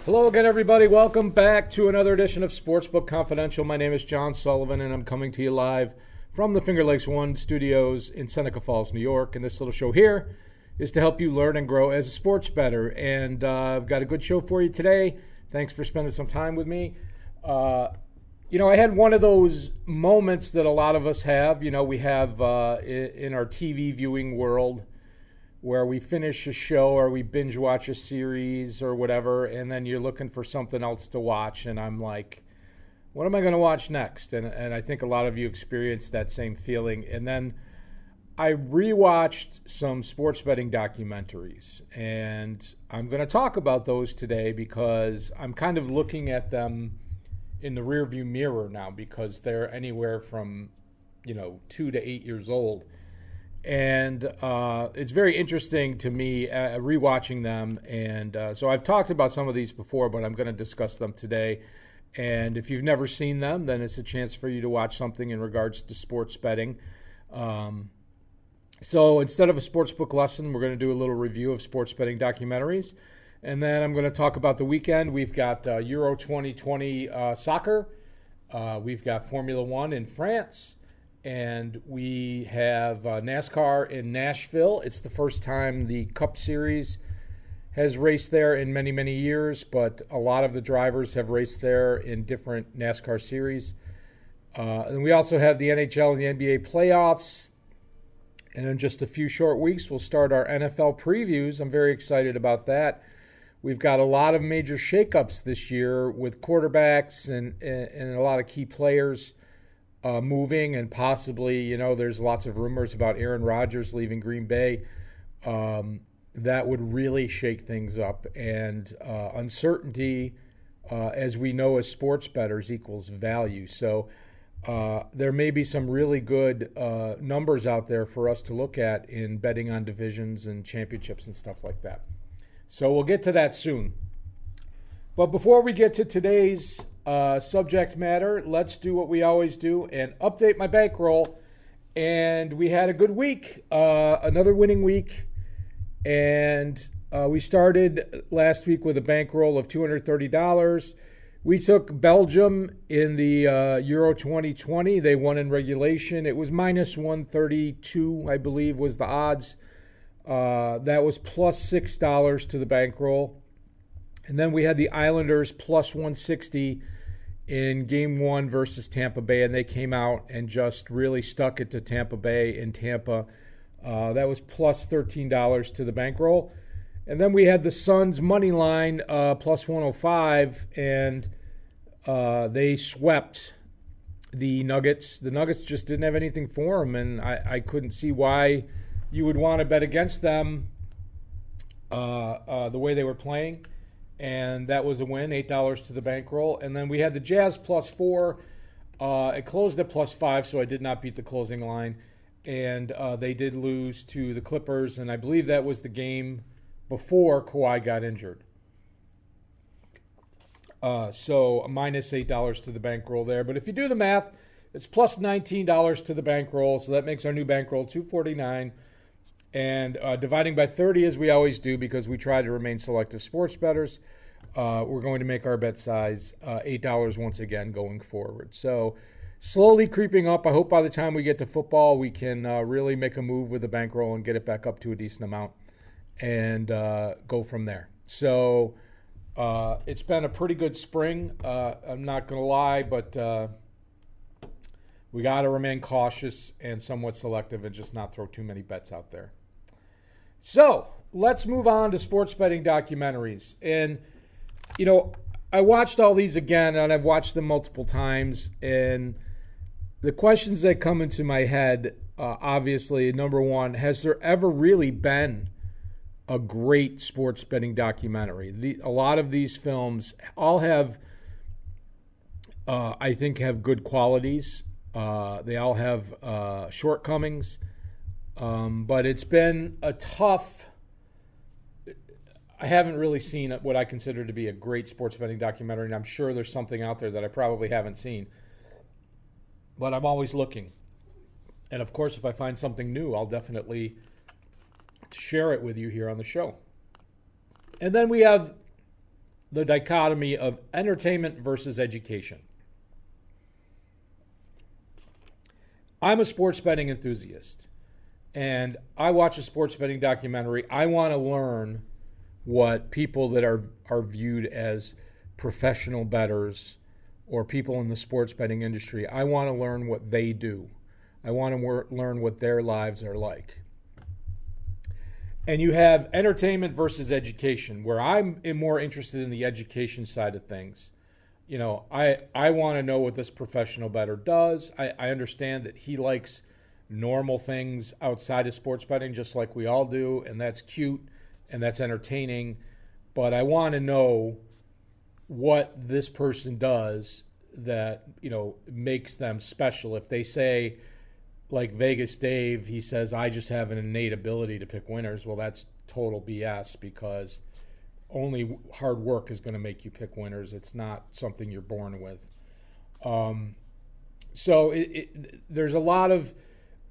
Hello again, everybody. Welcome back to another edition of Sportsbook Confidential. My name is John Sullivan, and I'm coming to you live from the Finger Lakes One studios in Seneca Falls, New York. And this little show here is to help you learn and grow as a sports bettor. And I've got a good show for you today. Thanks for spending some time with me. I had one of those moments that a lot of us have. We have in our TV viewing world, where we finish a show or we binge watch a series or whatever, and then you're looking for something else to watch, and I'm like, what am I going to watch next? And I think a lot of you experienced that same feeling. And then I rewatched some sports betting documentaries, and I'm going to talk about those today because I'm kind of looking at them in the rearview mirror now, because they're anywhere from 2 to 8 years old. And it's very interesting to me rewatching them. And so I've talked about some of these before, but I'm going to discuss them today. And if you've never seen them, then it's a chance for you to watch something in regards to sports betting. So instead of a sportsbook lesson, we're going to do a little review of sports betting documentaries. And then I'm going to talk about the weekend. We've got Euro 2020 soccer. We've got Formula One in France. And we have NASCAR in Nashville. It's the first time the Cup Series has raced there in many, many years, but a lot of the drivers have raced there in different NASCAR series. And we also have the NHL and the NBA playoffs. And in just a few short weeks, we'll start our NFL previews. I'm very excited about that. We've got a lot of major shakeups this year with quarterbacks and a lot of key players moving, and possibly, there's lots of rumors about Aaron Rodgers leaving Green Bay. That would really shake things up. And uncertainty, as we know as sports bettors, equals value. So there may be some really good numbers out there for us to look at in betting on divisions and championships and stuff like that. So we'll get to that soon. But before we get to today's subject matter, let's do what we always do and update my bankroll. And we had a good week, another winning week. And we started last week with a bankroll of $230. We took Belgium in the Euro 2020. They won in regulation. It was minus 132, I believe, was the odds. That was plus $6 to the bankroll. And then we had the Islanders plus 160 in Game 1 versus Tampa Bay, and they came out and just really stuck it to Tampa Bay in Tampa. That was plus $13 to the bankroll. And then we had the Suns money line plus 105, and they swept the Nuggets. The Nuggets just didn't have anything for them, and I couldn't see why you would want to bet against them the way they were playing. And that was a win, $8 to the bankroll. And then we had the Jazz plus 4. It closed at plus 5, so I did not beat the closing line. And they did lose to the Clippers, and I believe that was the game before Kawhi got injured. So a minus $8 to the bankroll there. But if you do the math, it's plus $19 to the bankroll, so that makes our new bankroll $249. And dividing by 30, as we always do, because we try to remain selective sports bettors, we're going to make our bet size $8 once again going forward. So slowly creeping up. I hope by the time we get to football, we can really make a move with the bankroll and get it back up to a decent amount and go from there. So it's been a pretty good spring. I'm not going to lie, but we got to remain cautious and somewhat selective and just not throw too many bets out there. So let's move on to sports betting documentaries. And, I watched all these again, and I've watched them multiple times. And the questions that come into my head, obviously, number one, has there ever really been a great sports betting documentary? A lot of these films all have, I think, have good qualities. They all have shortcomings. But it's been a tough... I haven't really seen what I consider to be a great sports betting documentary, and I'm sure there's something out there that I probably haven't seen. But I'm always looking. And, of course, if I find something new, I'll definitely share it with you here on the show. And then we have the dichotomy of entertainment versus education. I'm a sports betting enthusiast, and I watch a sports betting documentary. I want to learn what people that are viewed as professional bettors or people in the sports betting industry, I want to learn what they do. I want to learn what their lives are like. And you have entertainment versus education, where I'm more interested in the education side of things. You know, I want to know what this professional bettor does. I understand that he likes normal things outside of sports betting, just like we all do, and that's cute and that's entertaining. But I want to know what this person does that, you know, makes them special. If they say, like Vegas Dave, he says, I just have an innate ability to pick winners. Well, that's total BS, because only hard work is going to make you pick winners. It's not something you're born with. So there's a lot of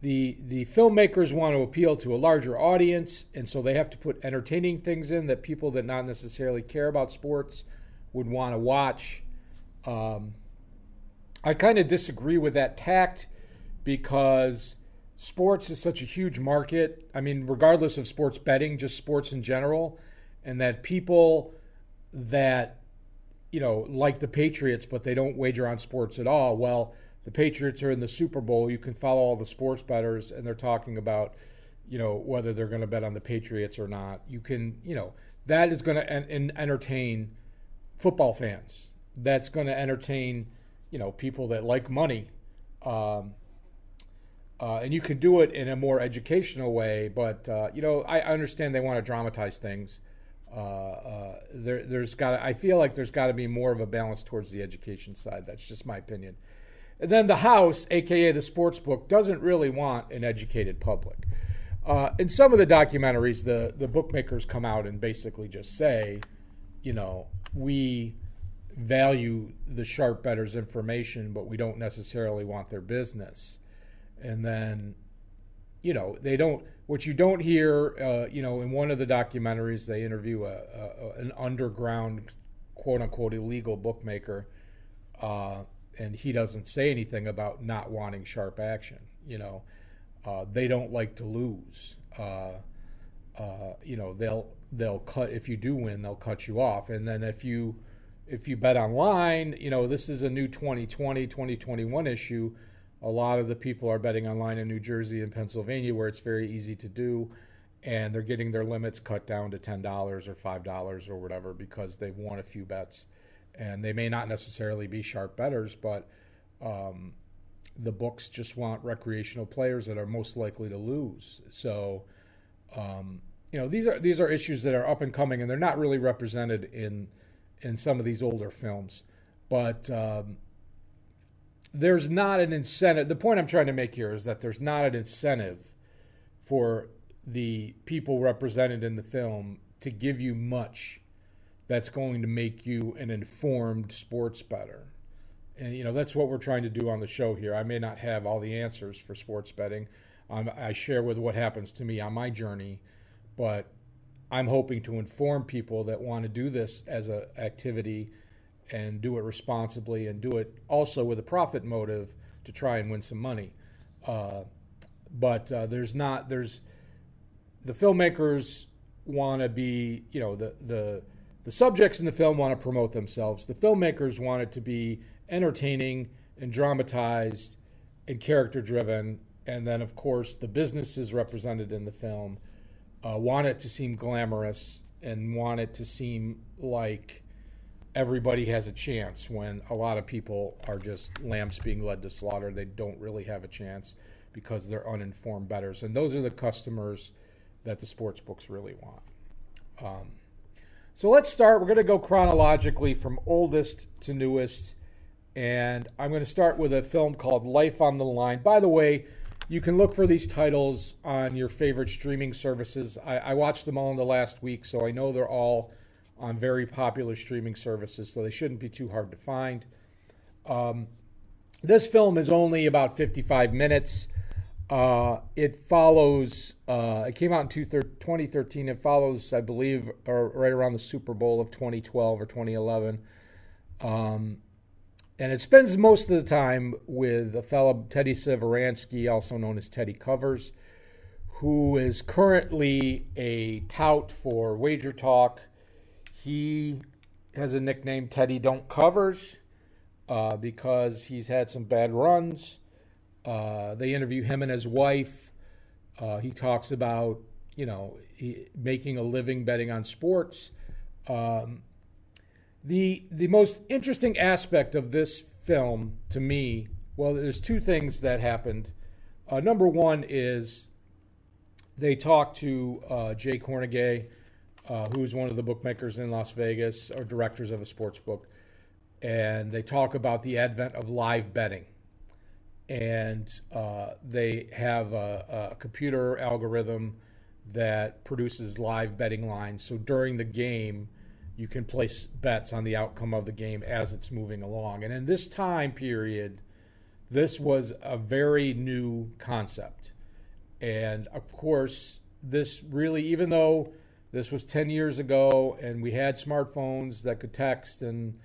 the filmmakers want to appeal to a larger audience, and so they have to put entertaining things in that people that not necessarily care about sports would want to watch. I kind of disagree with that tact, because sports is such a huge market. I mean, regardless of sports betting, just sports in general, and that people that, you know, like the Patriots, but they don't wager on sports at all. Well, the Patriots are in the Super Bowl. You can follow all the sports bettors, and they're talking about, you know, whether they're going to bet on the Patriots or not. You can, you know, that is going to entertain football fans. That's going to entertain, you know, people that like money. And you can do it in a more educational way, but, you know, I understand they want to dramatize things. I feel like there's got to be more of a balance towards the education side. That's just my opinion. And then the house, aka the Sportsbook, doesn't really want an educated public. In some of the documentaries, the bookmakers come out and basically just say, you know, we value the sharp bettor's information, but we don't necessarily want their business. And then, you know, they don't. What you don't hear, you know, in one of the documentaries, they interview an underground, quote unquote, illegal bookmaker, and he doesn't say anything about not wanting sharp action. You know, they don't like to lose. You know, they'll cut, if you do win, they'll cut you off. And then if you bet online, you know, this is a new 2020, 2021 issue. A lot of the people are betting online in New Jersey and Pennsylvania, where it's very easy to do, and they're getting their limits cut down to $10 or $5 or whatever, because they've won a few bets. And they may not necessarily be sharp bettors, but the books just want recreational players that are most likely to lose. So, you know, these are issues that are up and coming, and they're not really represented in some of these older films. But there's not an incentive. The point I'm trying to make here is that there's not an incentive for the people represented in the film to give you much that's going to make you an informed sports bettor. And, you know, that's what we're trying to do on the show here. I may not have all the answers for sports betting. I share with what happens to me on my journey, but I'm hoping to inform people that want to do this as an activity and do it responsibly, and do it also with a profit motive to try and win some money. But there's the filmmakers want to be, you know, the subjects in the film want to promote themselves. The filmmakers want it to be entertaining and dramatized and character driven. And then, of course, the businesses represented in the film want it to seem glamorous and want it to seem like everybody has a chance, when a lot of people are just lambs being led to slaughter. They don't really have a chance because they're uninformed bettors. And those are the customers that the sports books really want. So let's start. We're going to go chronologically from oldest to newest. And I'm going to start with a film called Life on the Line. By the way, you can look for these titles on your favorite streaming services. I watched them all in the last week, so I know they're all on very popular streaming services, so they shouldn't be too hard to find. This film is only about 55 minutes. It follows. It came out in 2013. It follows, I believe, right around the Super Bowl of 2012 or 2011. And it spends most of the time with a fellow, Teddy Severansky, also known as Teddy Covers, who is currently a tout for Wager Talk. He has a nickname, Teddy Don't Covers, because he's had some bad runs. They interview him and his wife. He talks about, making a living betting on sports. The most interesting aspect of this film to me, well, there's two things that happened. Number one is they talked to Jay Cornegay, who's one of the bookmakers in Las Vegas, or directors of a sports book, and they talk about the advent of live betting. And they have a computer algorithm that produces live betting lines. So during the game, you can place bets on the outcome of the game as it's moving along. And in this time period, this was a very new concept. And of course, this really, even though this was 10 years ago and we had smartphones that could text, and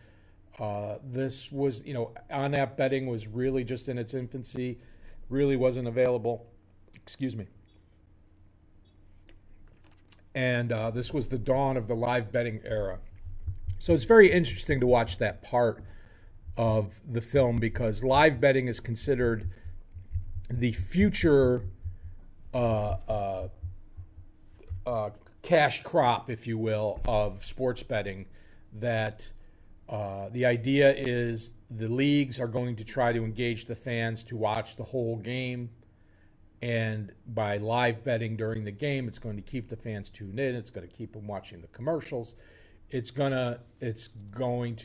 this was, on-app betting was really just in its infancy, really wasn't available. Excuse me. And this was the dawn of the live betting era. So it's very interesting to watch that part of the film, because live betting is considered the future cash crop, if you will, of sports betting. That the idea is the leagues are going to try to engage the fans to watch the whole game. And by live betting during the game, it's going to keep the fans tuned in. It's going to keep them watching the commercials. It's going to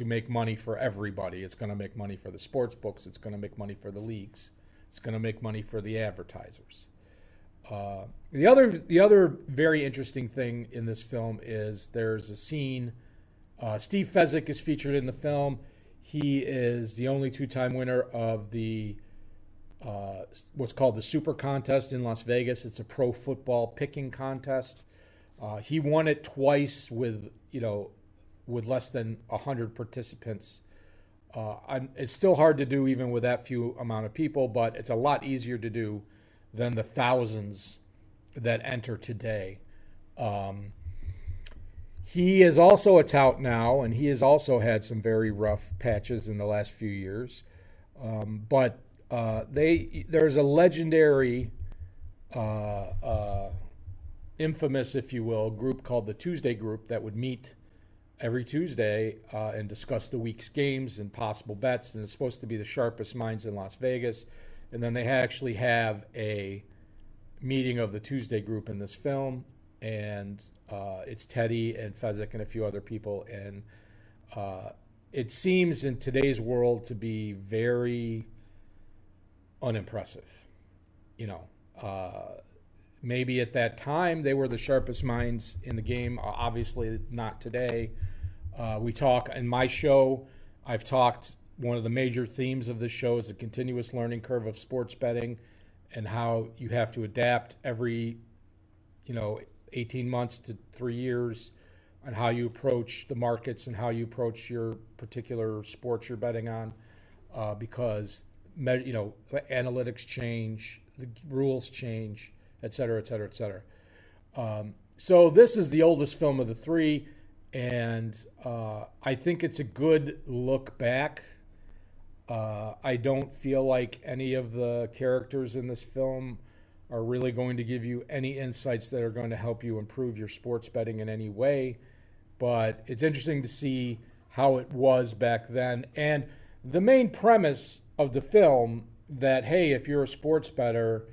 make money for everybody. It's going to make money for the sports books. It's going to make money for the leagues. It's going to make money for the advertisers. The other very interesting thing in this film is there's a scene. Steve Fezzik is featured in the film. He is the only two-time winner of the what's called the Super Contest in Las Vegas. It's a pro football picking contest. He won it twice with less than 100 participants. It's still hard to do even with that few amount of people, but it's a lot easier to do than the thousands that enter today. He is also a tout now, and he has also had some very rough patches in the last few years. But there's a legendary, infamous, if you will, group called the Tuesday Group that would meet every Tuesday and discuss the week's games and possible bets. And it's supposed to be the sharpest minds in Las Vegas. And then they actually have a meeting of the Tuesday Group in this film. And it's Teddy and Fezzik and a few other people. And it seems in today's world to be very unimpressive. Maybe at that time they were the sharpest minds in the game. Obviously not today. We talk in my show. I've talked, one of the major themes of this show is the continuous learning curve of sports betting, and how you have to adapt every 18 months to 3 years, and how you approach the markets and how you approach your particular sports you're betting on, because analytics change, the rules change, et cetera, et cetera, et cetera. So this is the oldest film of the three, and I think it's a good look back. I don't feel like any of the characters in this film are really going to give you any insights that are going to help you improve your sports betting in any way. But it's interesting to see how it was back then. And the main premise of the film, that, hey, if you're a sports bettor,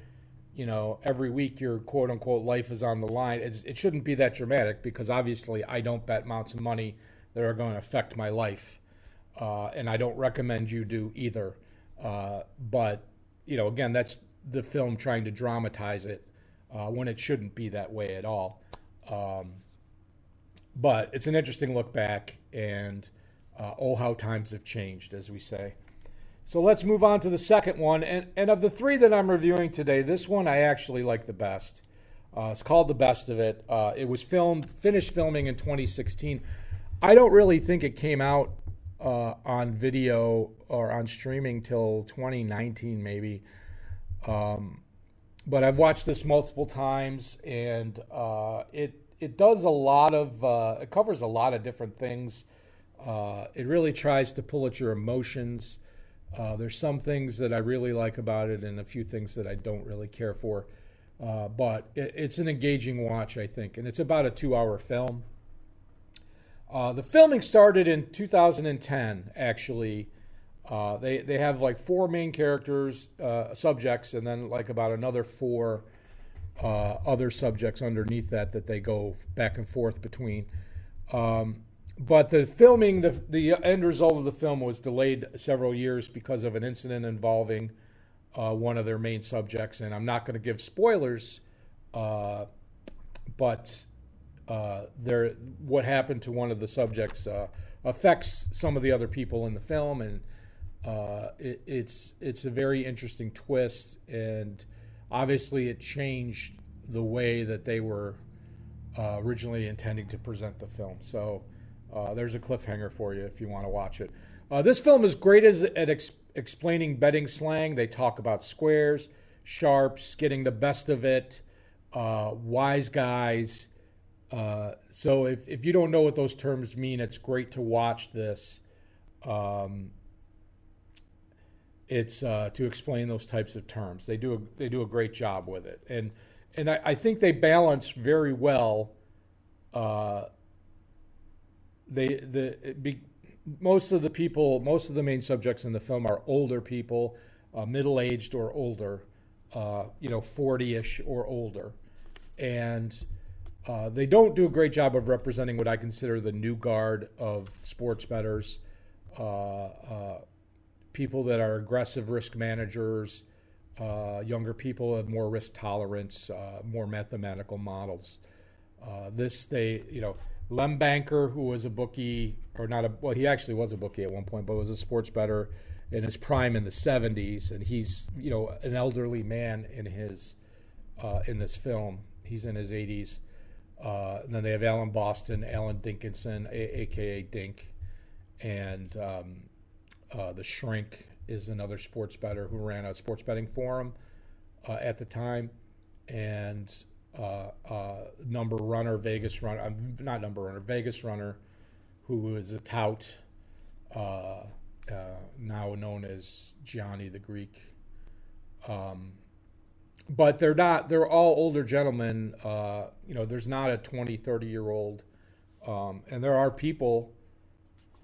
every week your quote-unquote life is on the line. It shouldn't be that dramatic, because obviously I don't bet amounts of money that are going to affect my life. And I don't recommend you do either. But, again, that's the film trying to dramatize it when it shouldn't be that way at all. But it's an interesting look back, and how times have changed, as we say. So let's move on to the second one. And of the three that I'm reviewing today, this one I actually like the best. It's called The Best of It. It was finished filming in 2016. I don't really think it came out on video or on streaming till 2019 maybe. But I've watched this multiple times, and it does a lot of it covers a lot of different things. It really tries to pull at your emotions. There's some things that I really like about it, and a few things that I don't really care for. But it's an engaging watch, I think, and it's about a 2-hour film. The filming started in 2010, actually. They have like 4 main characters, subjects, and then like about another 4 other subjects underneath that they go back and forth between. But the filming, the end result of the film was delayed several years because of an incident involving one of their main subjects. And I'm not going to give spoilers, but what happened to one of the subjects affects some of the other people in the film, and it's a very interesting twist, and obviously it changed the way that they were originally intending to present the film. So there's a cliffhanger for you if you want to watch it. This film is great at explaining betting slang. They talk about squares, sharps, getting the best of it, wise guys. So if you don't know what those terms mean, it's great to watch this. It's to explain those types of terms. They do a great job with it, and I think they balance very well. Most of the main subjects in the film are older people, middle-aged or older, 40-ish or older, and they don't do a great job of representing what I consider the new guard of sports bettors, people that are aggressive risk managers, younger people have more risk tolerance, more mathematical models. Lem Banker, who was a bookie, he actually was a bookie at one point, but was a sports bettor in his prime in the 70s, and he's, an elderly man in this film. He's in his 80s. And then they have Alan Boston, Alan Dinkinson, a.k.a. Dink, and the Shrink is another sports bettor who ran a sports betting forum at the time, and Vegas Runner, who is a tout, now known as Johnny the Greek. But they're all older gentlemen. There's not a 20, 30-year-old. And there are people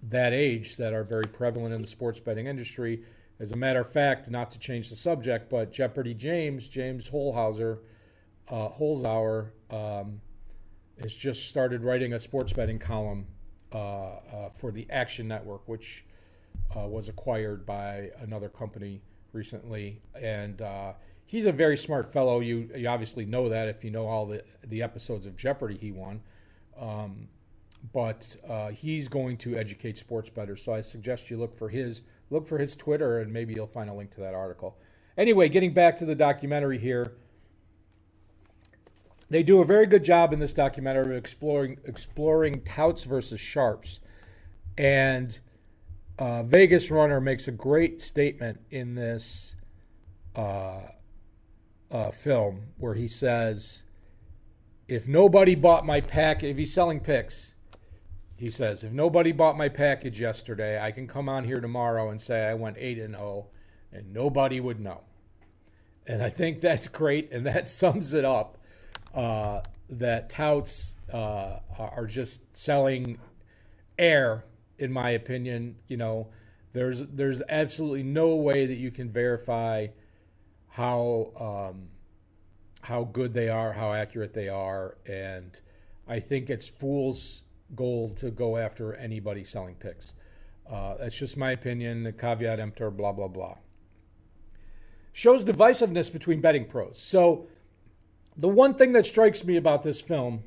that age that are very prevalent in the sports betting industry. As a matter of fact, not to change the subject, but Jeopardy James Holzhauer, has just started writing a sports betting column for the Action Network, which was acquired by another company recently. And he's a very smart fellow. You obviously know that if you know all the episodes of Jeopardy he won. But he's going to educate sports bettors. So I suggest you look for his Twitter, and maybe you'll find a link to that article. Anyway, getting back to the documentary here, they do a very good job in this documentary of exploring touts versus sharps. And Vegas Runner makes a great statement in this film where he says, if nobody bought my package, if he's selling picks, he says, if nobody bought my package yesterday, I can come on here tomorrow and say I went 8-0 and nobody would know. And I think that's great, and that sums it up, that touts are just selling air, in my opinion. There's absolutely no way that you can verify how good they are, how accurate they are, and I think it's fool's gold to go after anybody selling picks. That's just my opinion. The caveat emptor, blah blah blah. Shows divisiveness between betting pros. So the one thing that strikes me about this film,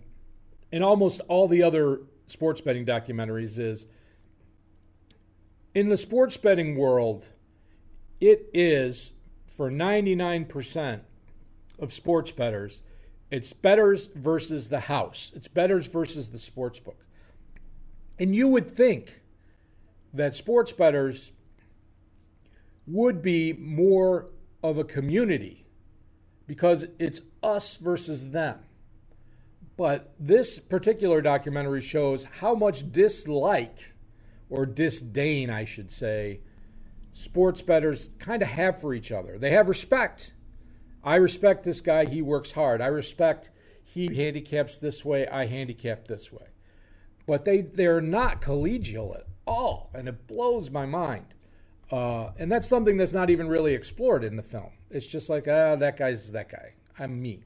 and almost all the other sports betting documentaries, is in the sports betting world, it is, for 99% of sports bettors, it's bettors versus the house. It's bettors versus the sportsbook. And you would think that sports bettors would be more of a community because it's us versus them. But this particular documentary shows how much dislike, or disdain, I should say, sports bettors kind of have for each other. They have respect. I respect this guy. He works hard. I respect he handicaps this way. I handicap this way. But they're not collegial at all, and it blows my mind. And that's something that's not even really explored in the film. It's just like, that guy's that guy. I'm me.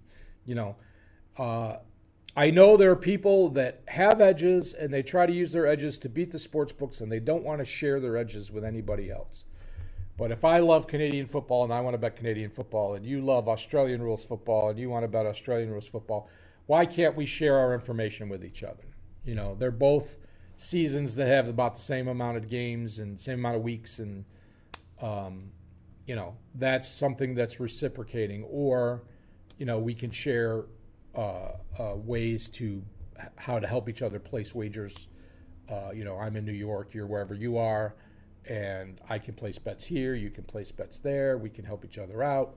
I know there are people that have edges, and they try to use their edges to beat the sports books, and they don't want to share their edges with anybody else. But if I love Canadian football and I want to bet Canadian football, and you love Australian rules football and you want to bet Australian rules football, why can't we share our information with each other? They're both seasons that have about the same amount of games and same amount of weeks, and that's something that's reciprocating. Or we can share ways to how to help each other place wagers. I'm in New York, you're wherever you are, and I can place bets here, you can place bets there, we can help each other out.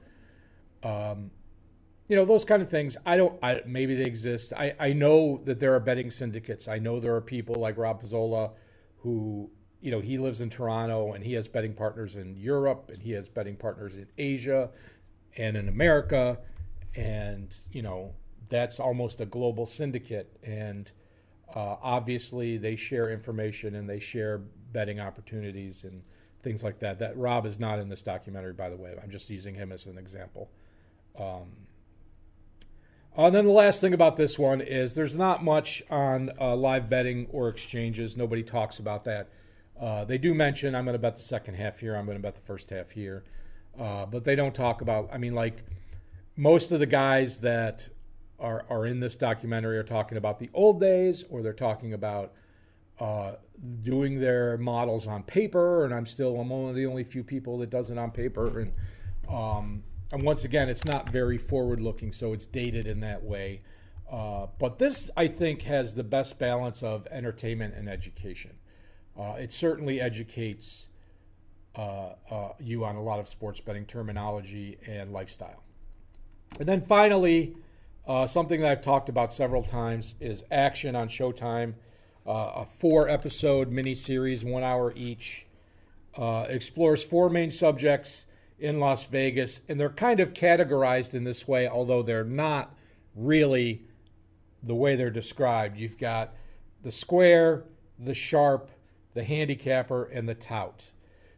Those kind of things. Maybe they exist. I know that there are betting syndicates. I know there are people like Rob Pizzola who, he lives in Toronto and he has betting partners in Europe and he has betting partners in Asia and in America. And, that's almost a global syndicate. And obviously they share information and they share betting opportunities and things like that. That Rob is not in this documentary, by the way. I'm just using him as an example. And then the last thing about this one is there's not much on live betting or exchanges. Nobody talks about that. They do mention, I'm going to bet the second half here, I'm going to bet the first half here. But they don't talk about, most of the guys that are in this documentary are talking about the old days, or they're talking about doing their models on paper, and I'm one of the only few people that does it on paper. And once again, it's not very forward-looking, so it's dated in that way. But this, I think, has the best balance of entertainment and education. It certainly educates you on a lot of sports betting terminology and lifestyle. And then finally, something that I've talked about several times is Action on Showtime, a 4-episode miniseries, 1 hour each, explores 4 main subjects in Las Vegas, and they're kind of categorized in this way, although they're not really the way they're described. You've got the square, the sharp, the handicapper, and the tout.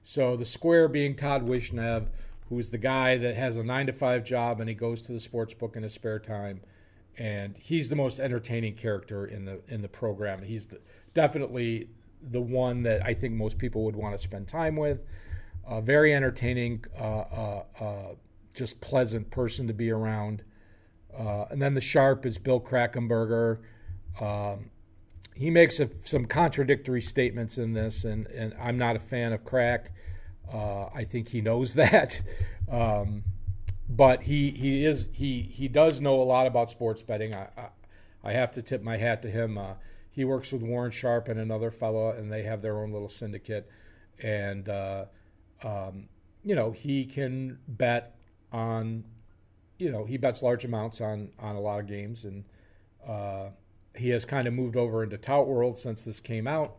So the square being Todd Wishnev, who's the guy that has a 9-to-5 job and he goes to the sports book in his spare time, and he's the most entertaining character in the program. He's definitely the one that I think most people would want to spend time with. Very entertaining, just pleasant person to be around. And then the sharp is Bill Krackomberger. He makes some contradictory statements in this, and I'm not a fan of Crack. I think he knows that. But he does know a lot about sports betting. I have to tip my hat to him. He works with Warren Sharp and another fellow, and they have their own little syndicate. And he can bet on, he bets large amounts on a lot of games, and he has kind of moved over into tout world since this came out.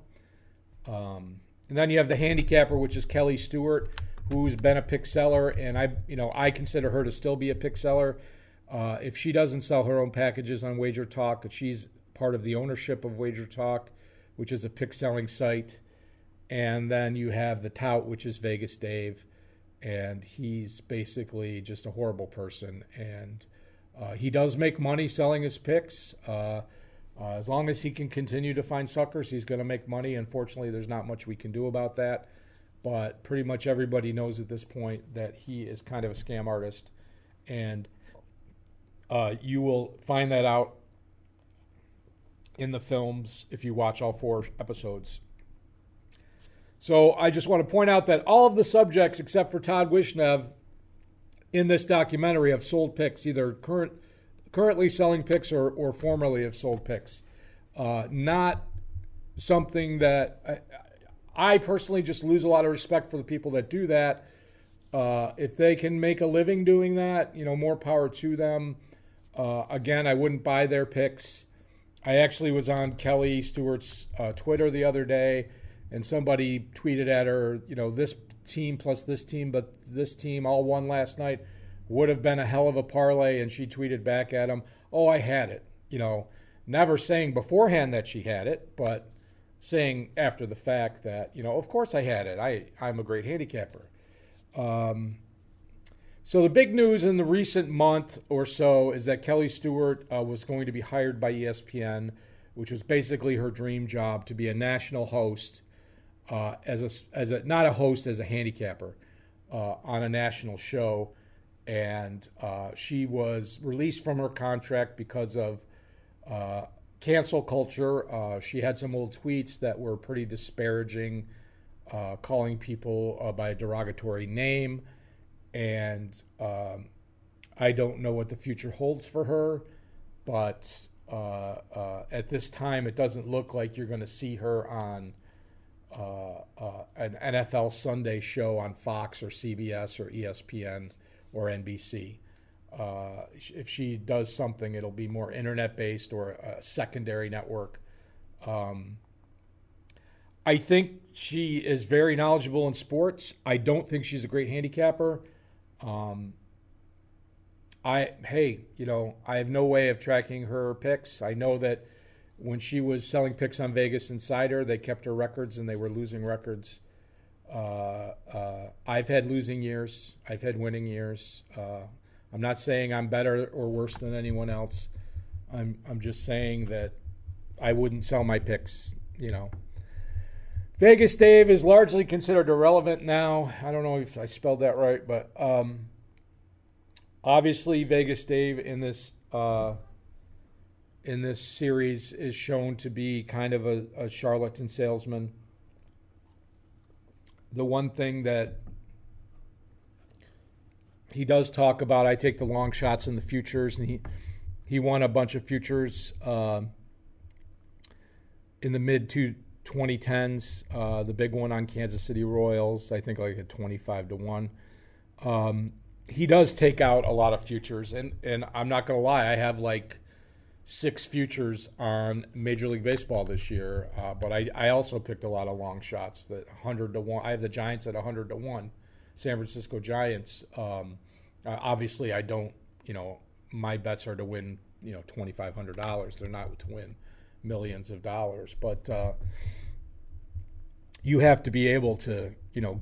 And then you have the handicapper, which is Kelly Stewart, who's been a pick seller, and I consider her to still be a pick seller. If she doesn't sell her own packages on Wager Talk, she's part of the ownership of Wager Talk, which is a pick selling site. And then you have the tout, which is Vegas Dave, and he's basically just a horrible person. And he does make money selling his picks. As long as he can continue to find suckers, he's going to make money. Unfortunately, there's not much we can do about that. But pretty much everybody knows at this point that he is kind of a scam artist. And you will find that out in the films if you watch all 4 episodes. So I just want to point out that all of the subjects except for Todd Wishnev in this documentary have sold picks, either currently selling picks or formerly have sold picks. Not something that I personally just lose a lot of respect for the people that do that. If they can make a living doing that, more power to them. Again, I wouldn't buy their picks. I actually was on Kelly Stewart's Twitter the other day, and somebody tweeted at her, this team plus this team, but this team all won last night would have been a hell of a parlay. And she tweeted back at him, "Oh, I had it." Never saying beforehand that she had it, but saying after the fact that, of course I had it. I'm a great handicapper. So the big news in the recent month or so is that Kelly Stewart was going to be hired by ESPN, which was basically her dream job, to be a national host, as a handicapper on a national show. And she was released from her contract because of cancel culture. She had some old tweets that were pretty disparaging, calling people by a derogatory name. And I don't know what the future holds for her, but at this time, it doesn't look like you're going to see her on an NFL Sunday show on Fox or CBS or ESPN or NBC. If she does something, it'll be more internet-based or a secondary network. I think she is very knowledgeable in sports. I don't think she's a great handicapper. I have no way of tracking her picks. I know that when she was selling picks on Vegas Insider, they kept her records and they were losing records. I've had losing years. I've had winning years. I'm not saying I'm better or worse than anyone else. I'm just saying that I wouldn't sell my picks, Vegas Dave is largely considered irrelevant now. I don't know if I spelled that right, but obviously Vegas Dave in this series is shown to be kind of a charlatan salesman. The one thing that he does talk about, I take the long shots in the futures, and he won a bunch of futures in the mid-2010s. The big one on Kansas City Royals, I think like at 25-1. He does take out a lot of futures, and I'm not going to lie, I have like 6 futures on Major League Baseball this year, but I also picked a lot of long shots, that 100-1. I have the Giants at 100-1, San Francisco Giants. Obviously, I don't, my bets are to win, $2,500. They're not to win millions of dollars, but you have to be able to,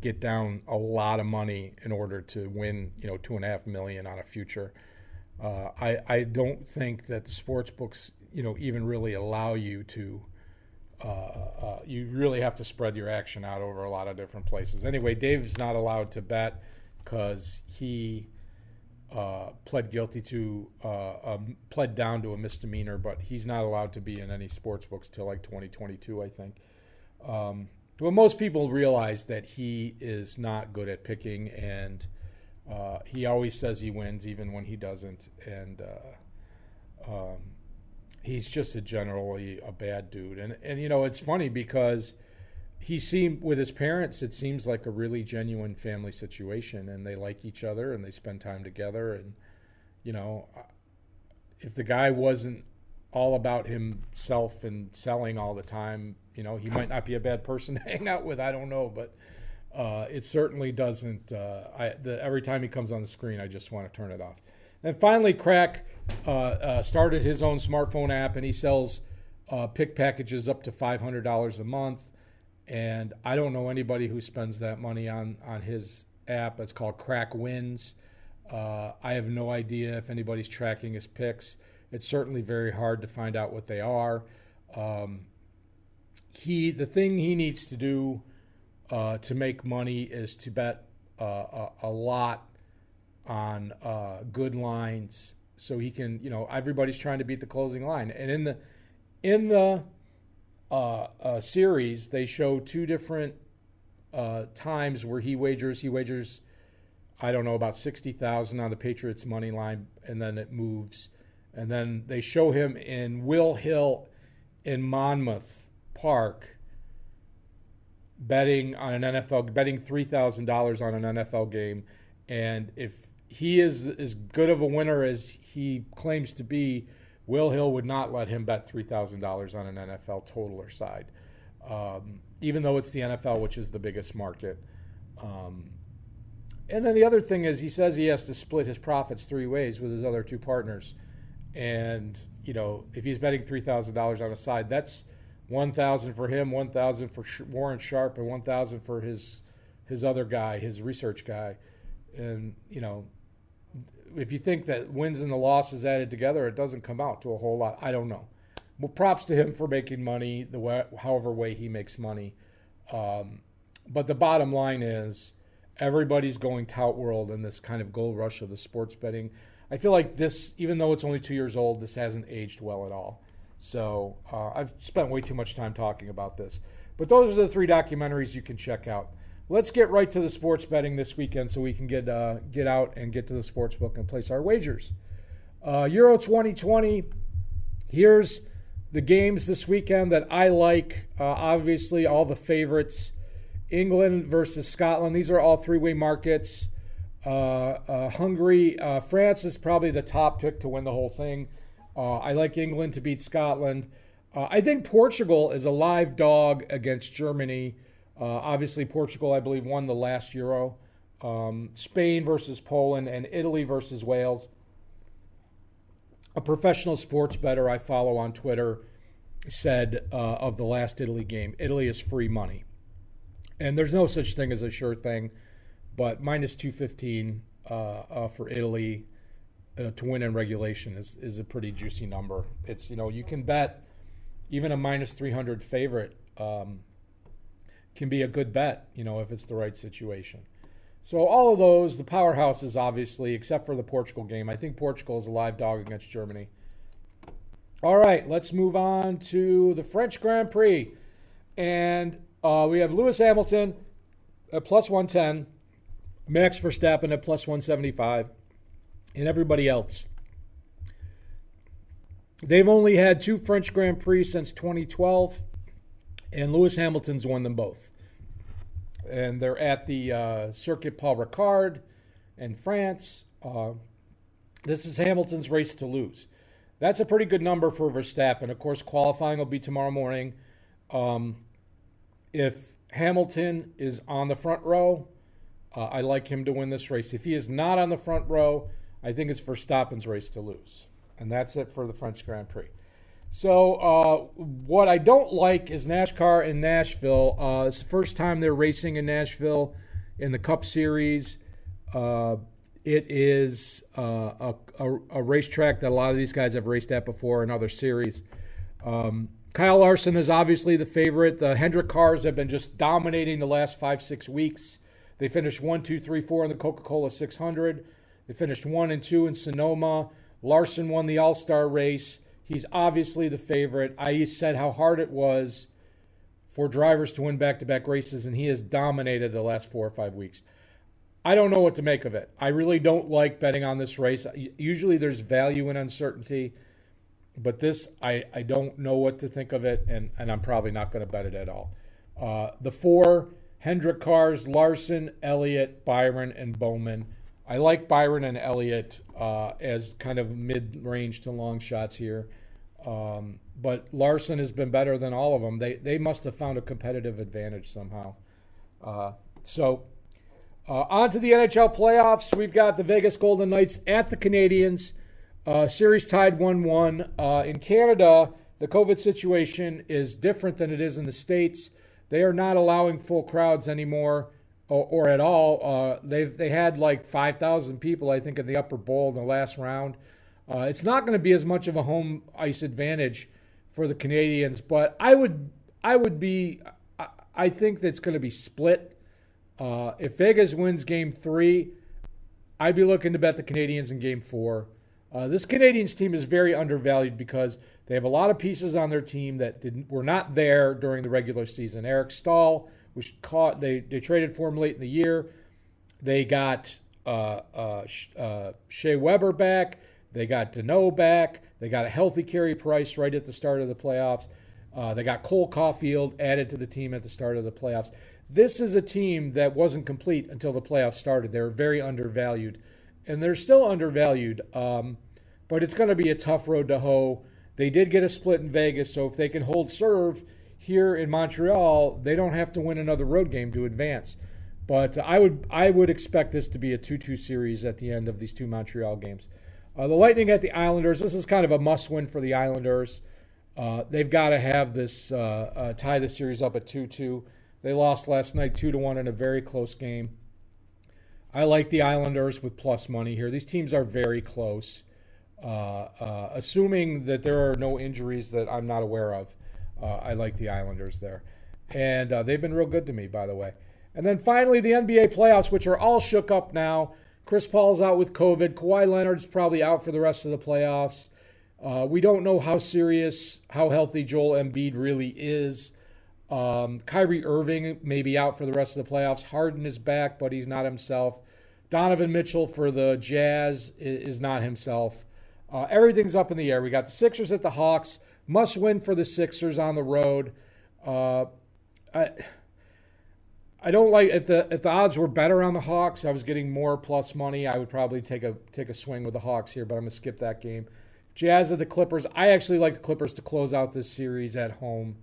get down a lot of money in order to win, $2.5 million on a future. I don't think that the sports books, even really allow you to. You really have to spread your action out over a lot of different places. Anyway, Dave's not allowed to bet because he pled down to a misdemeanor, but he's not allowed to be in any sports books till like 2022, I think. Well, most people realize that he is not good at picking, and he always says he wins even when he doesn't, and he's just generally a bad dude. And it's funny because with his parents, it seems like a really genuine family situation, and they like each other and they spend time together. And if the guy wasn't all about himself and selling all the time, he might not be a bad person to hang out with. I don't know, but it certainly doesn't. Every time he comes on the screen, I just want to turn it off. And finally, Crack started his own smartphone app, and he sells pick packages up to $500 a month. And I don't know anybody who spends that money on his app. It's called Crack Wins. I have no idea if anybody's tracking his picks. It's certainly very hard to find out what they are. The thing he needs to do to make money is to bet a lot on good lines, so he can, everybody's trying to beat the closing line. And in the series, they show 2 different times where he wagers. I don't know, about 60,000 on the Patriots money line, and then it moves. And then they show him in Will Hill in Monmouth Park betting $3,000 on an NFL game. And if he is as good of a winner as he claims to be, Will Hill would not let him bet $3,000 on an NFL total or side, even though it's the NFL, which is the biggest market. And then the other thing is he says he has to split his profits 3 ways with his other 2 partners. And, if he's betting $3,000 on a side, that's $1,000 for him, $1,000 for Warren Sharp, and $1,000 for his other guy, his research guy. And, if you think that wins and the losses added together, it doesn't come out to a whole lot. I don't know. Well, props to him for making money however way he makes money. But the bottom line is everybody's going tout world in this kind of gold rush of the sports betting. I feel like this, even though it's only 2 years old, this hasn't aged well at all. So I've spent way too much time talking about this. But those are the 3 documentaries you can check out. Let's get right to the sports betting this weekend so we can get out and get to the sportsbook and place our wagers. Euro 2020, here's the games this weekend that I like. Obviously, all the favorites. England versus Scotland. These are all 3-way markets. Hungary, France is probably the top pick to win the whole thing. I like England to beat Scotland. I think Portugal is a live dog against Germany. Obviously, Portugal, I believe, won the last Euro. Spain versus Poland, and Italy versus Wales. A professional sports bettor I follow on Twitter said of the last Italy game, Italy is free money. And there's no such thing as a sure thing, but minus 215 for Italy to win in regulation is a pretty juicy number. It's, you can bet even a minus 300 favorite can be a good bet, if it's the right situation. So all of those, the powerhouses, obviously, except for the Portugal game. I think Portugal is a live dog against Germany. All right, let's move on to the French Grand Prix. And we have Lewis Hamilton at plus 110, Max Verstappen at plus 175, and everybody else. They've only had 2 French Grand Prix since 2012, and Lewis Hamilton's won them both. And they're at the Circuit Paul Ricard in France. This is Hamilton's race to lose. That's a pretty good number for Verstappen. Of course, qualifying will be tomorrow morning. If Hamilton is on the front row, I like him to win this race. If he is not on the front row, I think it's Verstappen's race to lose. And that's it for the French Grand Prix. So what I don't like is NASCAR in Nashville. It's the first time they're racing in Nashville in the Cup Series. It is a racetrack that a lot of these guys have raced at before in other series. Kyle Larson is obviously the favorite. The Hendrick cars have been just dominating the last 5-6 weeks. They finished 1, 2, 3, 4 in the Coca-Cola 600. They finished 1 and 2 in Sonoma. Larson won the All-Star race. He's obviously the favorite. I said how hard it was for drivers to win back-to-back races, and he has dominated the last 4 or 5 weeks. I don't know what to make of it. I really don't like betting on this race. Usually there's value in uncertainty. But this, I don't know what to think of it, and I'm probably not going to bet it at all. The 4 Hendrick cars, Larson, Elliott, Byron, and Bowman. I like Byron and Elliott as kind of mid-range to long shots here. But Larson has been better than all of them. They must have found a competitive advantage somehow. So on to the NHL playoffs. We've got the Vegas Golden Knights at the Canadiens. Series tied 1-1. In Canada, the COVID situation is different than it is in the States. They are not allowing full crowds anymore or at all. They had like 5,000 people, I think, in the upper bowl in the last round. It's not going to be as much of a home ice advantage for the Canadiens, but I think that's going to be split. If Vegas wins Game 3, I'd be looking to bet the Canadiens in Game 4. This Canadiens team is very undervalued because they have a lot of pieces on their team that were not there during the regular season. Eric Stahl They traded for him late in the year. They got Shea Weber back. They got Deneau back. They got a healthy Carey Price right at the start of the playoffs. They got Cole Caulfield added to the team at the start of the playoffs. This is a team that wasn't complete until the playoffs started. They were very undervalued, and they're still undervalued. But it's going to be a tough road to hoe. They did get a split in Vegas, so if they can hold serve here in Montreal, they don't have to win another road game to advance. But I would expect this to be a 2-2 series at the end of these two Montreal games. The Lightning at the Islanders. This is kind of a must-win for the Islanders. They've got to have this tie the series up at 2-2. They lost last night 2-1 in a very close game. I like the Islanders with plus money here. These teams are very close. Assuming that there are no injuries that I'm not aware of, I like the Islanders there. And they've been real good to me, by the way. And then finally, the NBA playoffs, which are all shook up now. Chris Paul's out with COVID. Kawhi Leonard's probably out for the rest of the playoffs. We don't know how healthy Joel Embiid really is. Kyrie Irving may be out for the rest of the playoffs. Harden is back, but he's not himself. Donovan Mitchell for the Jazz is not himself. Everything's up in the air. We got the Sixers at the Hawks. Must win for the Sixers on the road. I don't like if the odds were better on the Hawks. I was getting more plus money. I would probably take a swing with the Hawks here, but I'm gonna skip that game. Jazz at the Clippers. I actually like the Clippers to close out this series at home,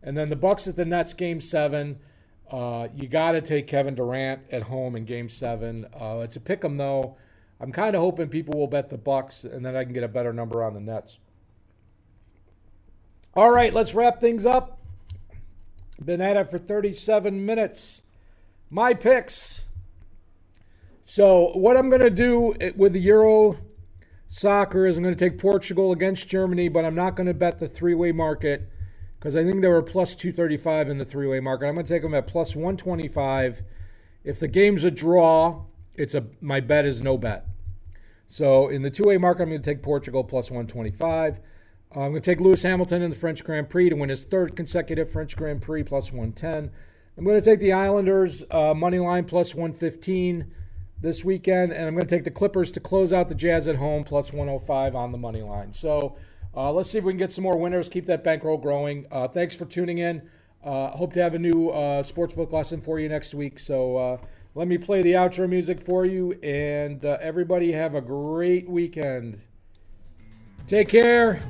and then the Bucks at the Nets Game 7. You got to take Kevin Durant at home in Game 7. It's a pick 'em though. I'm kind of hoping people will bet the Bucks, and then I can get a better number on the Nets. All right, let's wrap things up. Been at it for 37 minutes. My picks. So what I'm going to do with the Euro soccer is I'm going to take Portugal against Germany, but I'm not going to bet the three-way market because I think they were plus 235 in the three-way market. I'm going to take them at plus 125. If the game's a draw, my bet is no bet. So in the two-way market, I'm going to take Portugal plus 125. I'm going to take Lewis Hamilton in the French Grand Prix to win his third consecutive French Grand Prix plus 110. I'm going to take the Islanders money line plus 115 this weekend, and I'm going to take the Clippers to close out the Jazz at home plus 105 on the money line. So let's see if we can get some more winners, keep that bankroll growing. Thanks for tuning in. Hope to have a new sportsbook lesson for you next week. So let me play the outro music for you, and everybody have a great weekend. Take care.